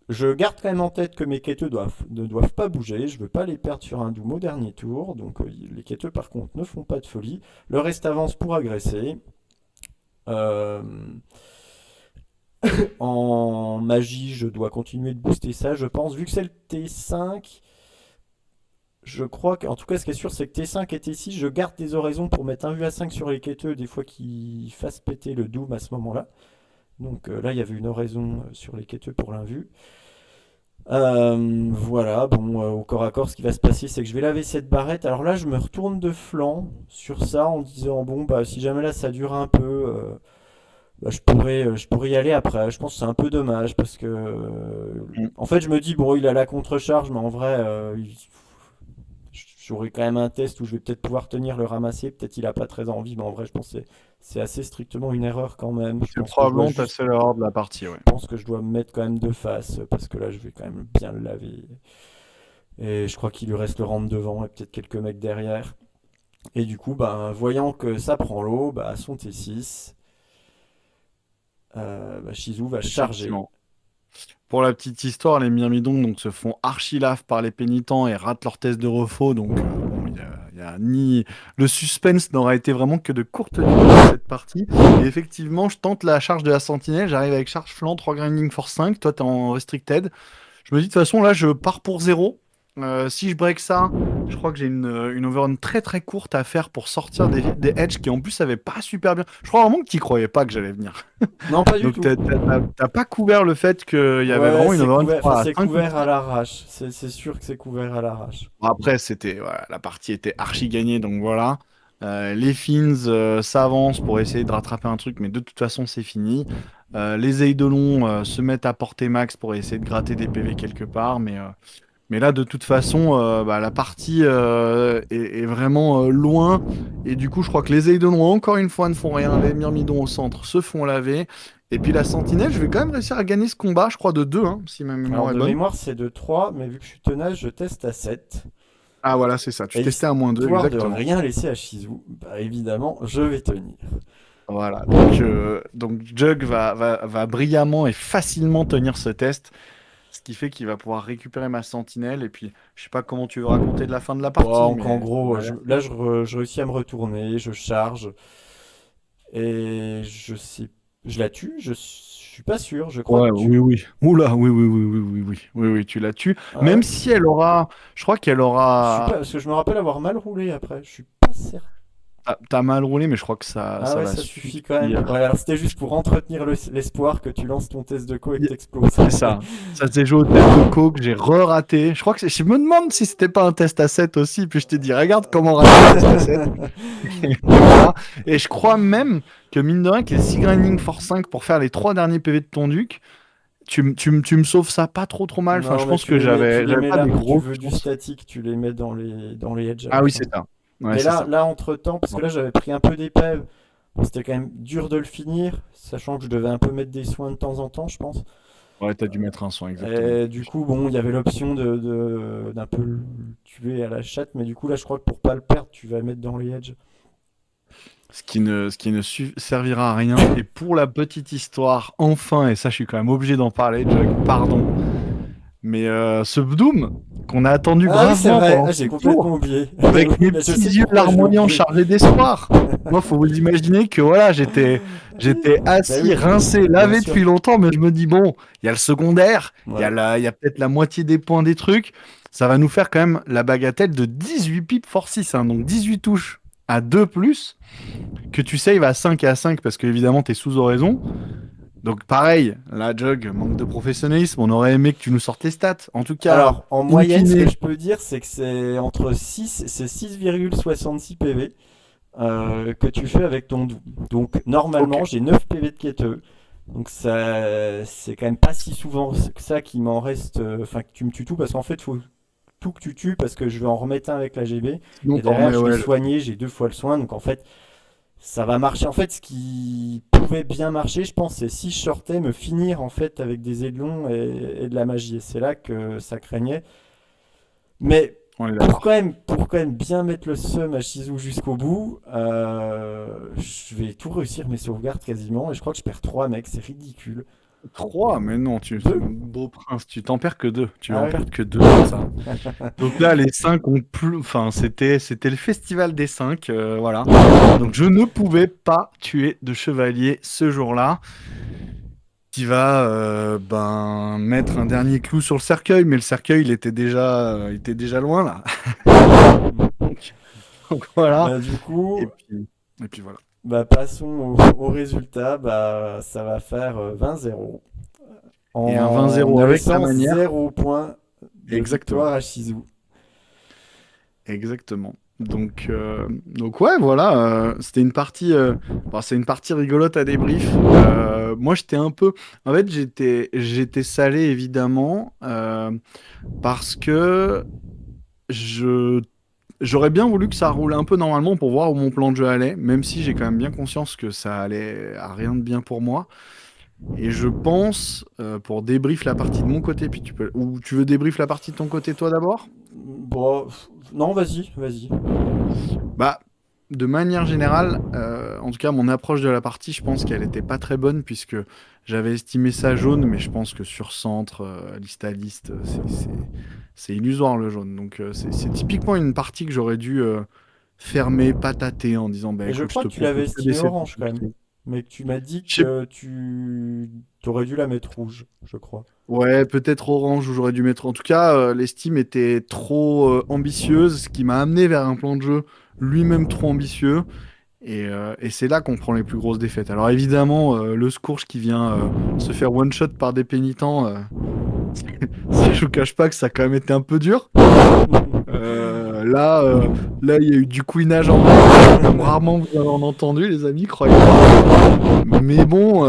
Je garde quand même en tête que mes quêteux ne doivent pas bouger, je veux pas les perdre sur un doom au dernier tour, donc les quêteux par contre ne font pas de folie. Le reste avance pour agresser. Euh, En magie, je dois continuer de booster ça, je pense. Vu que c'est le T5, je crois que. En tout cas, ce qui est sûr, c'est que T5 et T6, je garde des oraisons pour mettre un vue à 5 sur les quêteux, des fois qu'ils fassent péter le Doom à ce moment-là. Donc là, il y avait une oraison sur les quêteux pour l'invue. Voilà, bon, au corps à corps, ce qui va se passer, c'est que je vais laver cette barrette. Alors là, je me retourne de flanc sur ça en disant, bon, bah, si jamais là ça dure un peu, bah, je pourrais y aller après. Je pense que c'est un peu dommage parce que, en fait, je me dis, bon, il a la contre-charge, mais en vrai, j'aurai quand même un test où je vais peut-être pouvoir tenir le ramasser. Peut-être il a pas très envie, mais en vrai, je pense que c'est assez strictement une erreur quand même. Je C'est pense que je dois probablement ta juste, seule erreur de la partie, ouais. je pense que je dois me mettre quand même de face parce que là, je vais quand même bien le laver. Et je crois qu'il lui reste le round devant et peut-être quelques mecs derrière. Et du coup, bah, voyant que ça prend l'eau, bah, à son T6, bah, Shizu va charger. Effectivement. Pour la petite histoire, les Myrmidons donc, se font archi-lave par les pénitents et ratent leur test de refaux. Donc, bon, il y a ni... Le suspense n'aura été vraiment que de courte durée dans cette partie. Et effectivement, je tente la charge de la sentinelle. J'arrive avec charge flanc, 3 grinding force 5. Toi, t'es en restricted. Je me dis de toute façon, là, je pars pour zéro. Si je break ça, je crois que j'ai une overrun très très courte à faire pour sortir des edges qui en plus avaient pas super bien. Je crois vraiment que tu croyais pas que j'allais venir. Non, pas du Donc, tout. t'as pas couvert le fait qu'il y avait Ouais, vraiment une c'est overrun, je couvert, enfin, crois, à c'est 5 ou couvert à 6. l'arrache. C'est sûr que c'est couvert à l'arrache. Bon, après, voilà, la partie était archi gagnée, donc voilà. Les Finns s'avancent pour essayer de rattraper un truc, mais de toute façon, c'est fini. Les Eidolons se mettent à portée max pour essayer de gratter des PV quelque part, mais là, de toute façon, bah, la partie est vraiment loin. Et du coup, je crois que les Eidolons, encore une fois, ne font rien. Les Myrmidons au centre se font laver. Et puis la Sentinelle, je vais quand même réussir à gagner ce combat, je crois, de 2, hein, si ma Alors, mémoire est de bonne. mémoire, c'est de 3, mais vu que je suis tenace, je teste à 7. Ah voilà, c'est ça. Tu Et testais à -2, histoire de exactement. rien laisser à Shizu, bah, évidemment, je vais tenir. Voilà. Donc Jug va brillamment et facilement tenir ce test, ce qui fait qu'il va pouvoir récupérer ma sentinelle. Et puis, je sais pas comment tu veux raconter de la fin de la partie, Bon, donc, en mais ça gros, m'a l'air là, cool. je réussis à me retourner, je charge, et je sais, je la tue, je suis pas sûr, je crois Ouais, que tu... oui, oui. Oula, oui, oui, oui, oui, oui, oui, oui, oui, tu la tues. Ah Même ouais? si elle aura, je crois qu'elle Je suis pas, aura, parce que je me rappelle avoir mal roulé après, je suis pas certain. t'as mal roulé, mais je crois que ça Ah ouais, va ça suffit quand même. suffire. Ouais, alors c'était juste pour entretenir l'espoir que tu lances ton test de co et que Y- t'exploses. C'est ça. Ça s'est joué au test de coke, j'ai re-raté. Je crois que je me demande si c'était pas un test à 7 aussi, puis je t'ai dit, regarde comment rater un test à 7. Voilà. Et je crois même que mine de rien, que les 6 grinding force 5 pour faire les 3 derniers PV de ton duc, tu me sauves ça pas trop trop mal. Enfin, Non, je mais pense que tu les j'avais mets pas là. des Si tu gros veux du chances. statique, tu les mets dans les edges à Ah la oui, fin. c'est ça. Ouais, Mais c'est là, ça. entre-temps, parce que là, j'avais pris un peu d'épée. Bon, c'était quand même dur de le finir, sachant que je devais un peu mettre des soins de temps en temps, je pense. Ouais, t'as dû mettre un soin, exactement. Et du coup, bon, il y avait l'option d'un peu le tuer à la chatte, mais du coup, là, je crois que pour pas le perdre, tu vas mettre dans les edges. Ce qui ne servira à rien. Et pour la petite histoire, enfin, et ça, je suis quand même obligé d'en parler, Jug, pardon. Mais ce Doom qu'on a attendu Ah oui, c'est bravement vrai, pendant ah, tout j'ai le tour, complètement oublié. avec Oui, mes mais je petits sais yeux pourquoi je l'ai larmoyants oublié. chargés d'espoir. Moi, faut vous imaginer que voilà, j'étais Bah assis, oui, rincé, bien lavé sûr. depuis longtemps, mais je me dis bon, il y a le secondaire, Ouais. il y a peut-être la moitié des points des trucs. Ça va nous faire quand même la bagatelle de 18 pipes for 6, hein, donc 18 touches à 2 plus, que tu saves à 5 et à 5 parce que évidemment t'es sous oraison. Donc pareil, la Jug, manque de professionnalisme, on aurait aimé que tu nous sortes les stats. En tout cas, Alors, en in moyenne, ce que fine, je peux dire, c'est que c'est entre 6, c'est 6,66 PV que tu fais avec ton doux. Donc, ok. normalement, j'ai 9 PV de quêteux. Donc, ça, c'est quand même pas si souvent que ça qu'il m'en reste. Enfin, que tu me tues tout, parce qu'en fait, il faut tout que tu tues, parce que je vais en remettre un avec la GB. Sinon Et t'en derrière, remets, je vais ouais. soigner, j'ai 2 fois le soin. Donc, en fait, ça va marcher. En fait, ce qui pouvait bien marcher, je pense, c'est si je sortais, me finir en fait avec des aidelons et de la magie. Et c'est là que ça craignait. Mais On est d'accord. pour quand même bien mettre le seum à Shizu jusqu'au bout, je vais tout réussir mes sauvegardes quasiment. Et je crois que je perds 3 mecs, c'est ridicule. 3, mais non, Deux. beau prince, tu t'en perds que 2. Tu vas Ah en ouais. perdre que 2 comme ça. Donc là, les 5 ont plus. Enfin, c'était le festival des 5, voilà. Donc je ne pouvais pas tuer de chevalier ce jour-là. Qui va ben, mettre un dernier clou sur le cercueil, mais le cercueil, il était déjà loin là. Donc, donc voilà. Bah, du coup, Et puis, et puis voilà. bah, passons au résultat. Bah, ça va faire 20-0 Et un en 20-0 ne avec la laissant manière. 0 point de Exactement. victoire à Shizu. Exactement. Donc ouais, voilà, c'était une partie, bon, c'est une partie rigolote à débrief. Moi, j'étais un peu, en fait, j'étais salé évidemment parce que je, J'aurais bien voulu que ça roule un peu normalement pour voir où mon plan de jeu allait, même si j'ai quand même bien conscience que ça allait à rien de bien pour moi. Et je pense, pour débrief la partie de mon côté, puis tu peux, ou tu veux débrief la partie de ton côté toi d'abord? Bon, non, vas-y, vas-y. Bah, de manière générale, en tout cas, mon approche de la partie, je pense qu'elle était pas très bonne puisque j'avais estimé ça jaune, mais je pense que sur centre, liste à liste, c'est illusoire le jaune. Donc, c'est typiquement une partie que j'aurais dû fermer, pas tâter en disant, bah Mais je écoute, je crois te que tu l'avais propose que des estimé sets orange quand même. tout. Mais que tu m'as dit Je sais que tu aurais dû la mettre rouge, je crois. Ouais, peut-être orange où j'aurais dû mettre. En tout cas, l'estime était trop ambitieuse, ce qui m'a amené vers un plan de jeu lui-même trop ambitieux. Et c'est là qu'on prend les plus grosses défaites. Alors évidemment, le Scourge qui vient se faire one-shot par des pénitents, ça, je vous cache pas que ça a quand même été un peu dur. Euh, là, euh, là, il y a eu du couinage en règle, comme rarement vous avez en entendu, les amis, croyez-moi. Mais bon,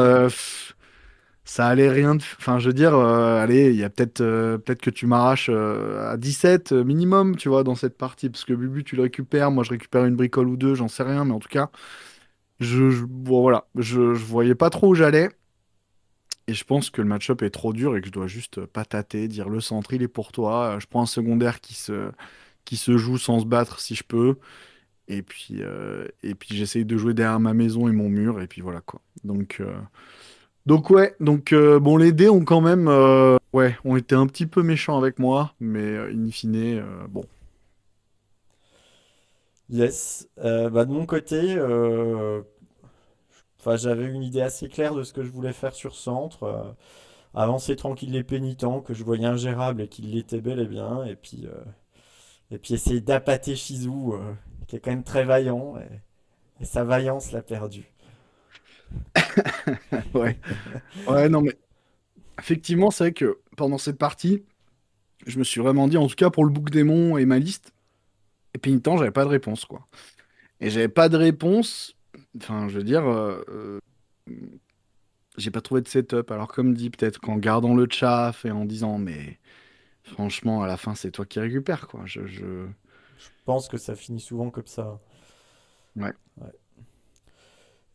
ça allait rien de. Enfin, je veux dire, allez, il y a peut-être que tu m'arraches à 17 minimum, tu vois, dans cette partie. Parce que Bubu, tu le récupères, moi je récupère une bricole ou deux, j'en sais rien, mais en tout cas, bon, voilà, je voyais pas trop où j'allais. Et je pense que le match-up est trop dur et que je dois juste pas tâter, dire le centre, il est pour toi. Je prends un secondaire qui se joue sans se battre si je peux. Et puis j'essaye de jouer derrière ma maison et mon mur. Et puis voilà quoi. Donc ouais, bon, les dés ont quand même, ouais, ont été un petit peu méchants avec moi, mais in fine, bon. Yes. Bah, de mon côté, enfin, j'avais une idée assez claire de ce que je voulais faire sur centre. Avancer tranquille les pénitents, que je voyais ingérable et qu'il l'était bel et bien. Et puis essayer d'appâter Shizu, qui est quand même très vaillant. Et sa vaillance l'a perdu. Ouais, ouais, non, mais effectivement, c'est vrai que pendant cette partie, je me suis vraiment dit, en tout cas pour le bouc démon et ma liste, et pénitent, j'avais pas de réponse, quoi. Et j'avais pas de réponse, enfin, je veux dire, j'ai pas trouvé de setup. Alors, comme dit, peut-être qu'en gardant le chaff et en disant, mais franchement, à la fin, c'est toi qui récupères, quoi. Je pense que ça finit souvent comme ça. Ouais. Ouais.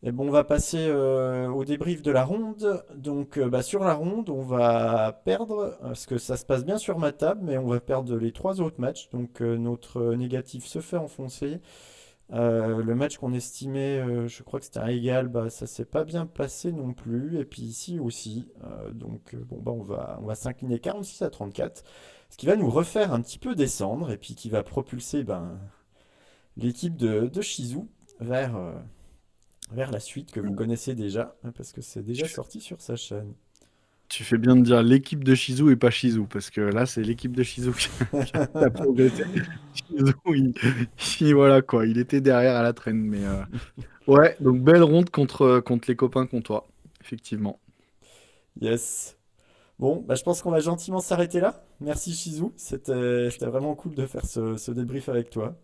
Et bon, on va passer au débrief de la ronde. Donc, bah, sur la ronde, on va perdre, parce que ça se passe bien sur ma table, mais on va perdre les trois autres matchs. Donc, notre négatif se fait enfoncer. Le match qu'on estimait, je crois que c'était un égal, bah, ça s'est pas bien passé non plus. Et puis ici aussi. Donc, bon, bah, on va s'incliner 46-34. Ce qui va nous refaire un petit peu descendre, et puis qui va propulser ben, l'équipe de Shizu vers, vers la suite que vous connaissez déjà, hein, parce que c'est déjà sorti sur sa chaîne. Tu fais bien de dire l'équipe de Shizu et pas Shizu, parce que là, c'est l'équipe de Shizu qui a progressé. Shizu, voilà quoi, il était derrière à la traîne. Mais ouais, donc belle ronde contre les copains contre toi, effectivement. Yes. Bon, bah, je pense qu'on va gentiment s'arrêter là. Merci Shizu, c'était vraiment cool de faire ce débrief avec toi.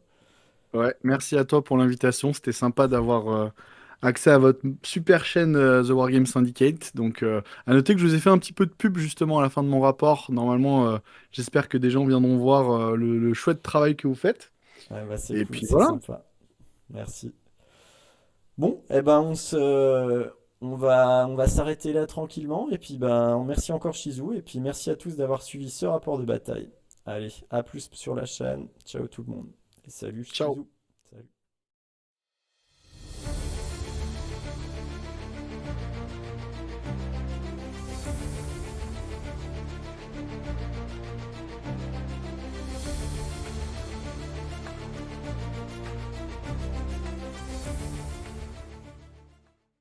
Ouais, merci à toi pour l'invitation. C'était sympa d'avoir accès à votre super chaîne The Wargame Syndicate. Donc, à noter que je vous ai fait un petit peu de pub justement à la fin de mon rapport. Normalement, j'espère que des gens viendront voir le chouette travail que vous faites. Ouais, bah, c'est Et cool, puis c'est voilà. sympa. Merci. Bon, eh ben on va s'arrêter là tranquillement. Et puis ben merci encore Shizu. Et puis merci à tous d'avoir suivi ce rapport de bataille. Allez, à plus sur la chaîne. Ciao tout le monde. Et salut Ciao. Shizu.